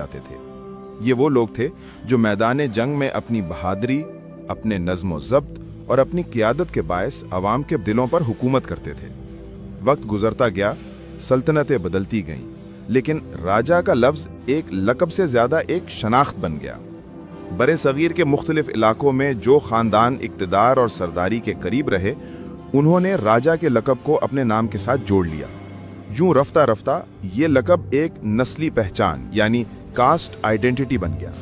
जाते थे। ये वो लोग थे जो मैदान जंग में अपनी बहादुरी, अपने नज़्म व ज़ब्त और अपनी क़ियादत के बायस अवाम के दिलों पर हुकूमत करते थे। वक्त गुजरता गया, सल्तनतें बदलती गईं, लेकिन राजा का लफ्ज़ एक लक़ब से ज़्यादा एक शनाख्त बन गया। बरे सगीर के मुख्तलिफ इलाकों में जो ख़ानदान इक़्तिदार और सरदारी के करीब रहे, उन्होंने राजा के लक़ब को अपने नाम के साथ जोड़ लिया। यूं रफ्ता रफ्ता ये लक़ब एक नस्ली पहचान यानी कास्ट आइडेंटिटी बन गया।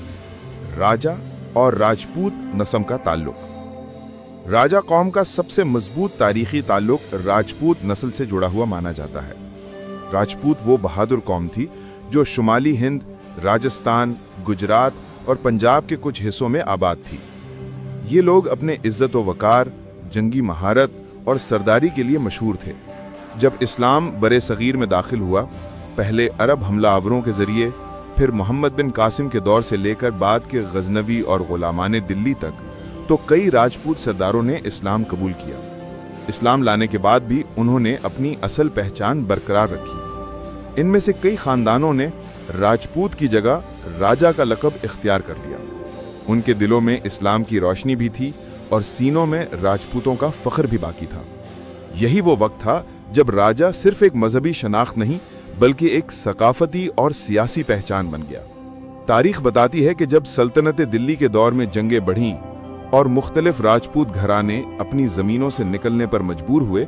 राजा और राजपूत नस्म का ताल्लुक। राजा कौम का सबसे मजबूत तारीखी ताल्लुक राजपूत नस्ल से जुड़ा हुआ माना जाता है। राजपूत वो बहादुर कौम थी जो शुमाली हिंद, राजस्थान, गुजरात और पंजाब के कुछ हिस्सों में आबाद थी। ये लोग अपने इज्जत व वकार, जंगी महारत और सरदारी के लिए मशहूर थे। जब इस्लाम बरे सगीर में दाखिल हुआ, पहले अरब हमलावरों के जरिए, फिर मोहम्मद बिन कासिम के दौर से लेकर बाद के गजनवी और गुलामान दिल्ली तक, तो कई राजपूत सरदारों ने इस्लाम कबूल किया। इस्लाम लाने के बाद भी उन्होंने अपनी असल पहचान बरकरार रखी। इनमें से कई खानदानों ने राजपूत की जगह राजा का लक़ब इख्तियार कर लिया। उनके दिलों में इस्लाम की रोशनी भी थी और सीनों में राजपूतों का फ़ख्र भी बाकी था। यही वो वक्त था जब राजा सिर्फ एक मजहबी शनाख्त नहीं बल्कि एक सकाफती और सियासी पहचान बन गया। तारीख बताती है कि जब सल्तनत दिल्ली के दौर में जंगें बढ़ीं और मुख्तलिफ राजपूत घराने अपनी ज़मीनों से निकलने पर मजबूर हुए,